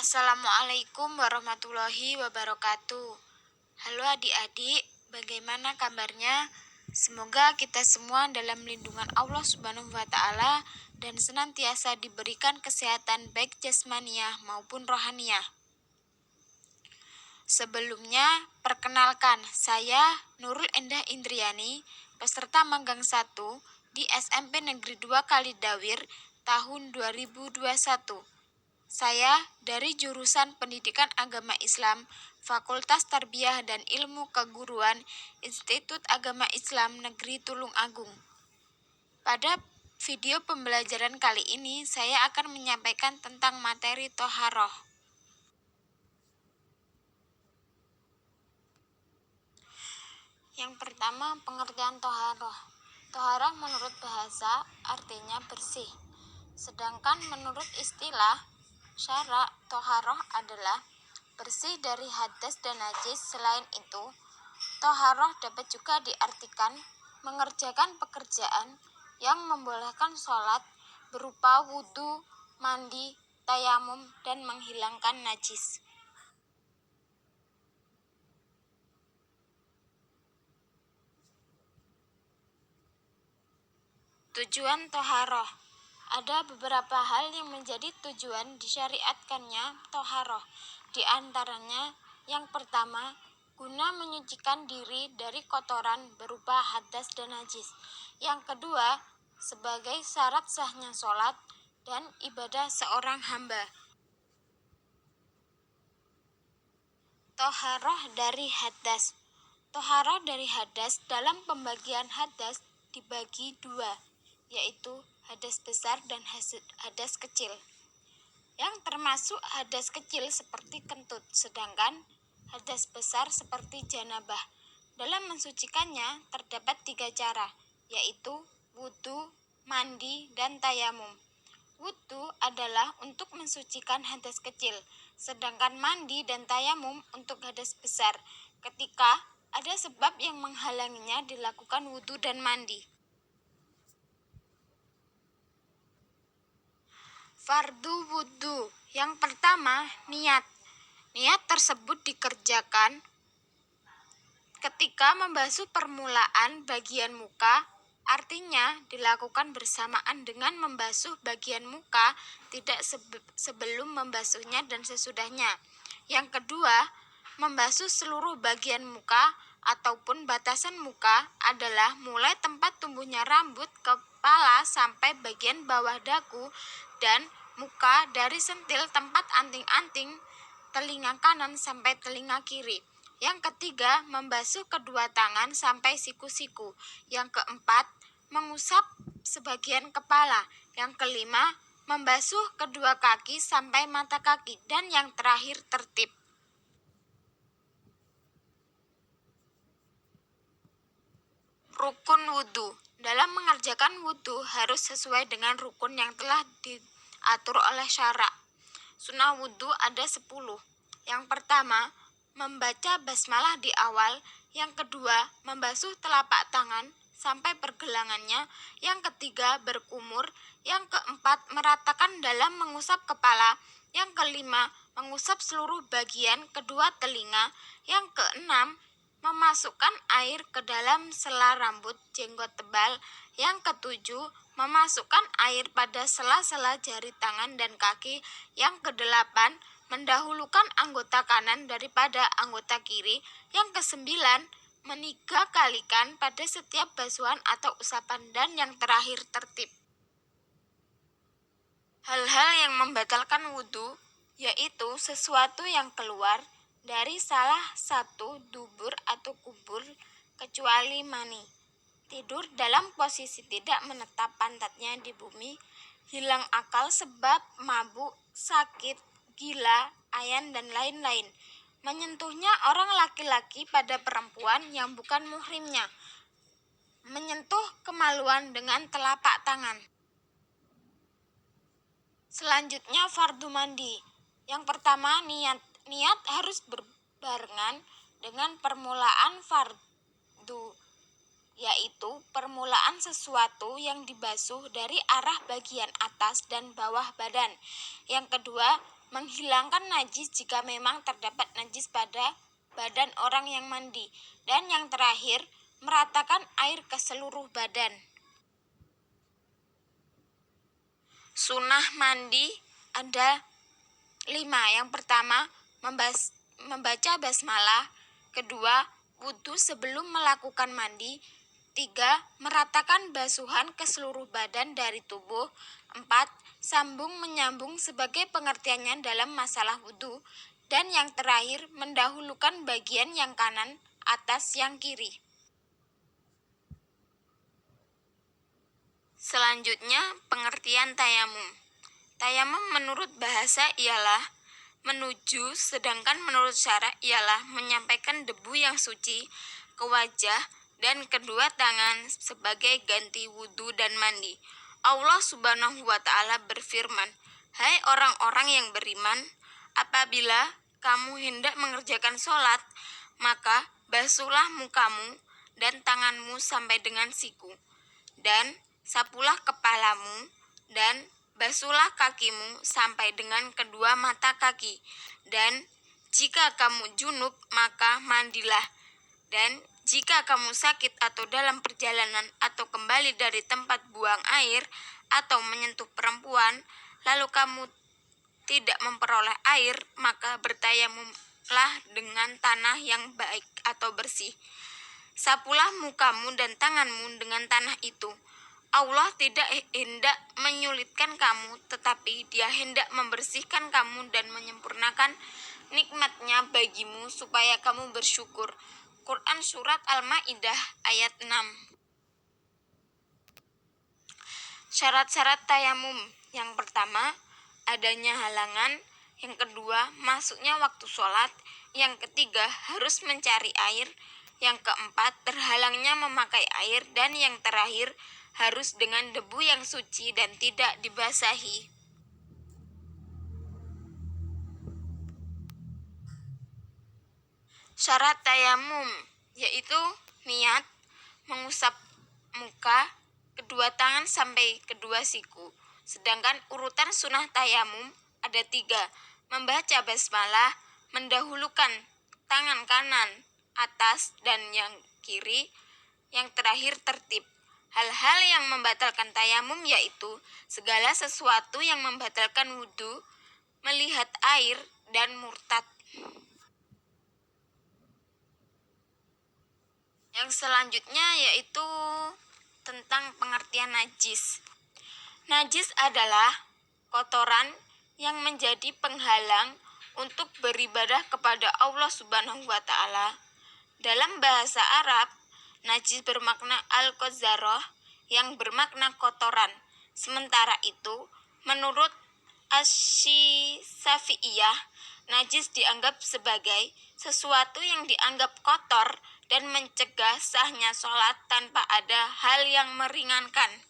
Assalamualaikum warahmatullahi wabarakatuh. Halo adik-adik, bagaimana kabarnya? Semoga kita semua dalam lindungan Allah Subhanahu wa taala dan senantiasa diberikan kesehatan baik jasmaniah maupun rohaniah. Sebelumnya, perkenalkan, saya Nurul Endah Indriani, peserta magang 1 di SMP Negeri 2 Kalidawir tahun 2021. Saya dari jurusan Pendidikan Agama Islam, Fakultas Tarbiyah dan Ilmu Keguruan, Institut Agama Islam Negeri Tulung Agung. Pada video pembelajaran kali ini, saya akan menyampaikan tentang materi Toharoh. Yang pertama, pengertian Toharoh. Toharoh menurut bahasa artinya bersih. Sedangkan menurut istilah syara, toharoh adalah bersih dari hadas dan najis. Selain itu, toharoh dapat juga diartikan mengerjakan pekerjaan yang membolehkan sholat berupa wudhu, mandi, tayamum, dan menghilangkan najis. Tujuan toharoh. Ada beberapa hal yang menjadi tujuan disyariatkannya toharoh. Di antaranya, yang pertama, guna menyucikan diri dari kotoran berupa hadas dan najis. Yang kedua, sebagai syarat sahnya sholat dan ibadah seorang hamba. Toharoh dari hadas. Toharoh dari hadas dalam pembagian hadas dibagi dua, yaitu hadas besar dan hadas kecil. Yang termasuk hadas kecil seperti kentut, sedangkan hadas besar seperti janabah. Dalam mensucikannya terdapat 3 cara, yaitu wudhu, mandi, dan tayamum. Wudhu adalah untuk mensucikan hadas kecil, sedangkan mandi dan tayamum untuk hadas besar. Ketika ada sebab yang menghalanginya dilakukan wudhu dan mandi. Fardu wudhu. Yang pertama, niat. Niat tersebut dikerjakan ketika membasuh permulaan bagian muka, artinya dilakukan bersamaan dengan membasuh bagian muka, tidak sebelum membasuhnya dan sesudahnya. Yang kedua, membasuh seluruh bagian muka ataupun batasan muka adalah mulai tempat tumbuhnya rambut kepala sampai bagian bawah dagu dan muka, dari sentil tempat anting-anting telinga kanan sampai telinga kiri. Yang ketiga, membasuh kedua tangan sampai siku-siku. Yang keempat, mengusap sebagian kepala. Yang kelima, membasuh kedua kaki sampai mata kaki. Dan yang terakhir, tertib. Rukun wudhu. Dalam mengerjakan wudhu harus sesuai dengan rukun yang telah diatur oleh syara. Sunnah wudhu ada 10. Yang pertama, membaca basmalah di awal. Yang kedua, membasuh telapak tangan sampai pergelangannya. Yang ketiga, berkumur. Yang keempat, meratakan dalam mengusap kepala. Yang kelima, mengusap seluruh bagian kedua telinga. Yang keenam, memasukkan air ke dalam sela rambut jenggot tebal. Yang ketujuh, memasukkan air pada sela-sela jari tangan dan kaki. Yang kedelapan, mendahulukan anggota kanan daripada anggota kiri. Yang kesembilan, meniga-kalikan pada setiap basuhan atau usapan. Dan yang terakhir, tertib. Hal-hal yang membatalkan wudhu yaitu sesuatu yang keluar dari salah satu dubur atau kubur kecuali mani, tidur dalam posisi tidak menetap pantatnya di bumi, hilang akal sebab mabuk, sakit, gila, ayan, dan lain-lain, menyentuhnya orang laki-laki pada perempuan yang bukan muhrimnya, menyentuh kemaluan dengan telapak tangan. Selanjutnya, fardu mandi. Yang pertama, niat. Niat harus berbarengan dengan permulaan fardu, yaitu permulaan sesuatu yang dibasuh dari arah bagian atas dan bawah badan. Yang kedua, menghilangkan najis jika memang terdapat najis pada badan orang yang mandi. Dan yang terakhir, meratakan air ke seluruh badan. Sunnah mandi ada 5. Yang pertama, membaca basmalah. Kedua, wudhu sebelum melakukan mandi. 3. Meratakan basuhan ke seluruh badan dari tubuh. 4. Sambung menyambung sebagai pengertiannya dalam masalah wudhu. Dan yang terakhir, mendahulukan bagian yang kanan atas yang kiri. Selanjutnya, pengertian tayamum. Tayamum menurut bahasa ialah menuju, sedangkan menurut syara ialah menyampaikan debu yang suci ke wajah dan kedua tangan sebagai ganti wudhu dan mandi. Allah Subhanahu wa Ta'ala berfirman, "Hai orang-orang yang beriman, apabila kamu hendak mengerjakan sholat, maka basuhlah mukamu dan tanganmu sampai dengan siku, dan sapulah kepalamu, dan basuhlah kakimu sampai dengan kedua mata kaki, dan jika kamu junub maka mandilah, dan jika kamu sakit atau dalam perjalanan atau kembali dari tempat buang air atau menyentuh perempuan, lalu kamu tidak memperoleh air, maka bertayamumlah dengan tanah yang baik atau bersih. Sapulah mukamu dan tanganmu dengan tanah itu. Allah tidak hendak menyulitkan kamu, tetapi Dia hendak membersihkan kamu dan menyempurnakan nikmat-Nya bagimu supaya kamu bersyukur." Quran Surat Al-Ma'idah ayat 6. Syarat-syarat tayamum. Yang pertama, adanya halangan. Yang kedua, masuknya waktu sholat. Yang ketiga, harus mencari air. Yang keempat, terhalangnya memakai air. Dan yang terakhir, harus dengan debu yang suci dan tidak dibasahi. Syarat tayamum yaitu niat, mengusap muka, kedua tangan sampai kedua siku. Sedangkan urutan sunnah tayamum ada 3. Membaca basmalah, mendahulukan tangan kanan atas dan yang kiri, yang terakhir tertib. Hal-hal yang membatalkan tayamum yaitu segala sesuatu yang membatalkan wudhu, melihat air, dan murtad. Yang selanjutnya yaitu tentang pengertian najis. Najis adalah kotoran yang menjadi penghalang untuk beribadah kepada Allah Subhanahu wa Ta'ala. Dalam bahasa Arab, najis bermakna al-qazzarah yang bermakna kotoran. Sementara itu, menurut Asy-Syafi'iyah, najis dianggap sebagai sesuatu yang dianggap kotor dan mencegah sahnya sholat tanpa ada hal yang meringankan.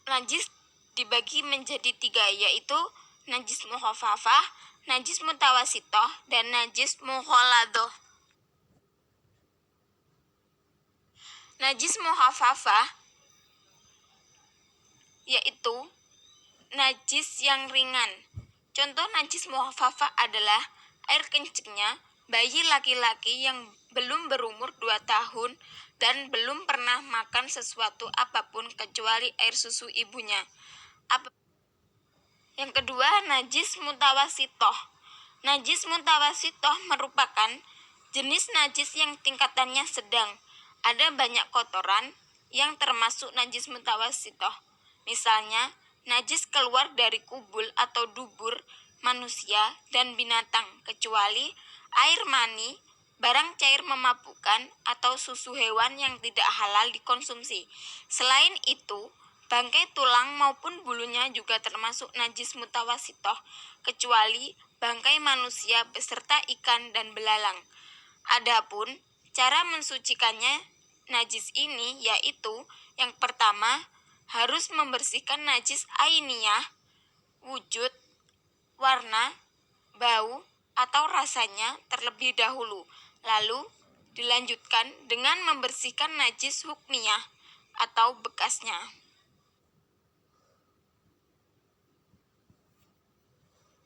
Najis dibagi menjadi 3, yaitu najis mukhafafah, najis mutawasitoh, dan najis mukhaladoh. Najis mukhafafah yaitu najis yang ringan. Contoh najis mukhafafah adalah air kencingnya bayi laki-laki yang belum berumur 2 tahun dan belum pernah makan sesuatu apapun kecuali air susu ibunya. Yang kedua, najis mutawasitoh. Najis mutawasitoh merupakan jenis najis yang tingkatannya sedang. Ada banyak kotoran yang termasuk najis mutawasitoh. Misalnya, najis keluar dari kubul atau dubur manusia dan binatang, kecuali air mani, barang cair memabukkan, atau susu hewan yang tidak halal dikonsumsi. Selain itu, bangkai tulang maupun bulunya juga termasuk najis mutawasitoh, kecuali bangkai manusia beserta ikan dan belalang. Adapun cara mensucikannya najis ini yaitu yang pertama, harus membersihkan najis ainiyah, wujud, warna, bau, atau rasanya terlebih dahulu. Lalu Dilanjutkan dengan membersihkan najis hukmiyah atau bekasnya.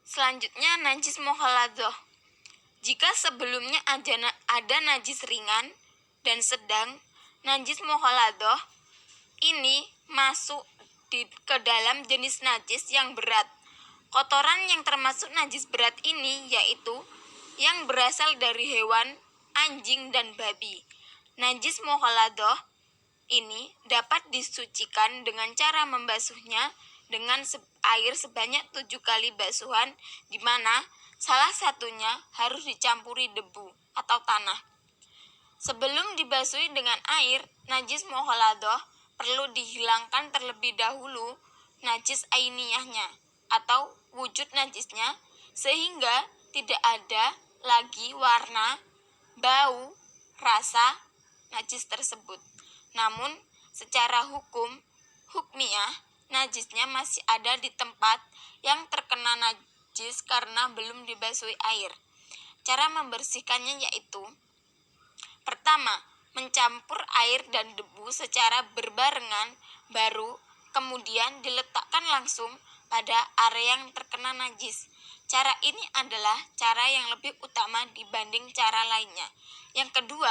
Selanjutnya najis mukhaladhah. Jika sebelumnya ada najis ringan dan sedang, najis mukhaladhah ini masuk ke dalam jenis najis yang berat. Kotoran yang termasuk najis berat ini yaitu yang berasal dari hewan, anjing, dan babi. Najis mukhaladhah ini dapat disucikan dengan cara membasuhnya dengan air sebanyak 7 kali basuhan, di mana salah satunya harus dicampuri debu atau tanah. Sebelum dibasuhi dengan air, najis mukhaladhah perlu dihilangkan terlebih dahulu najis ainiyahnya atau wujud najisnya, sehingga tidak ada lagi warna, bau, rasa najis tersebut. Namun secara hukmiyah, najisnya masih ada di tempat yang terkena najis karena belum dibasuhi air. Cara membersihkannya yaitu: pertama, mencampur air dan debu secara berbarengan, baru kemudian diletakkan langsung pada area yang terkena najis. Cara ini adalah cara yang lebih utama dibanding cara lainnya. Yang kedua,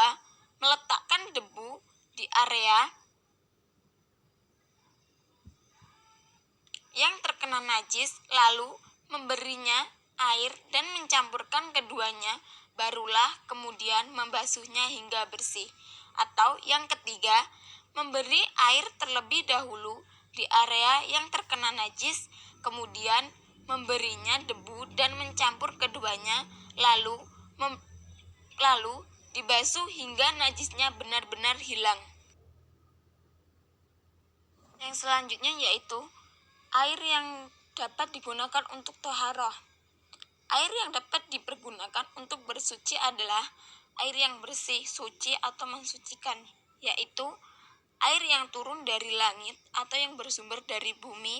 meletakkan debu di area yang terkena najis, lalu memberinya air dan mencampurkan keduanya, barulah kemudian membasuhnya hingga bersih. Atau yang ketiga, memberi air terlebih dahulu di area yang terkena najis, kemudian memberinya debu dan mencampur keduanya, lalu dibasuh hingga najisnya benar-benar hilang. Yang selanjutnya yaitu air yang dapat digunakan untuk thaharah. Air yang dapat dipergunakan untuk bersuci adalah air yang bersih, suci atau mensucikan, yaitu air yang turun dari langit atau yang bersumber dari bumi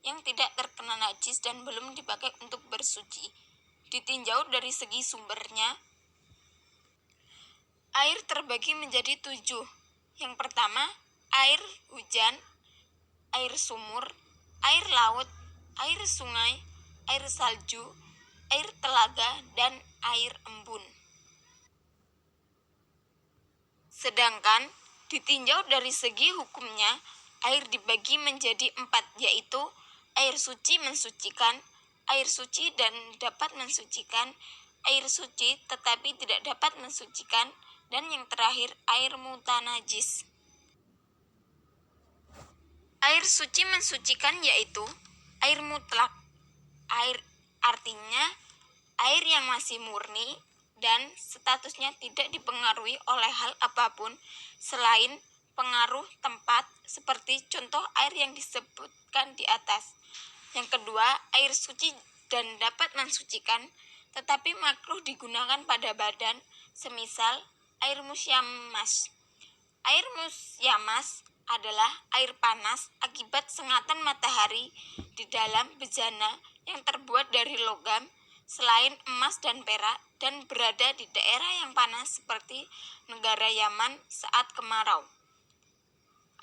yang tidak terkena najis dan belum dipakai untuk bersuci. Ditinjau dari segi sumbernya, air terbagi menjadi 7. Yang pertama, air hujan, air sumur, air laut, air sungai, air salju, air telaga, dan air embun. Sedangkan ditinjau dari segi hukumnya, air dibagi menjadi 4, yaitu air suci mensucikan, air suci dan dapat mensucikan, air suci tetapi tidak dapat mensucikan, dan yang terakhir air mutanajis. Air suci mensucikan yaitu air mutlak. Air artinya air yang masih murni dan statusnya tidak dipengaruhi oleh hal apapun selain pengaruh tempat, seperti contoh air yang disebutkan di atas. Yang kedua, air suci dan dapat mensucikan tetapi makruh digunakan pada badan, semisal air musyamas. Air musyamas adalah air panas akibat sengatan matahari di dalam bejana yang terbuat dari logam selain emas dan perak dan berada di daerah yang panas seperti negara Yaman saat kemarau.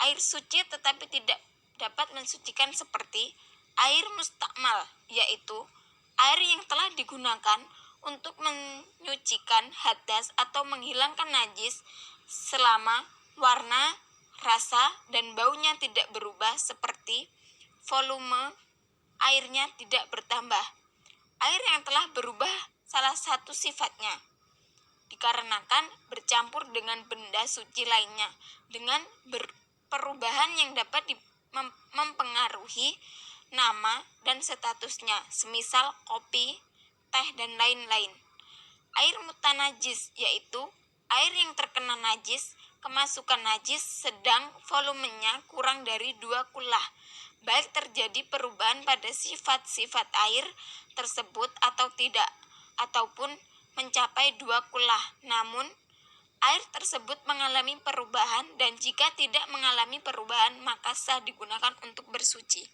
Air suci tetapi tidak dapat mensucikan seperti air mustakmal, yaitu air yang telah digunakan untuk menyucikan hadas atau menghilangkan najis selama warna, rasa, dan baunya tidak berubah seperti volume airnya tidak bertambah. Air yang telah berubah salah satu sifatnya dikarenakan bercampur dengan benda suci lainnya dengan perubahan yang dapat mempengaruhi nama dan statusnya, semisal kopi, teh, dan lain-lain. Air mutanajis yaitu air yang terkena najis, kemasukan najis sedang volumenya kurang dari 2 kullah, baik terjadi perubahan pada sifat-sifat air tersebut atau tidak, ataupun mencapai 2 kullah, namun air tersebut mengalami perubahan, dan jika tidak mengalami perubahan maka sah digunakan untuk bersuci.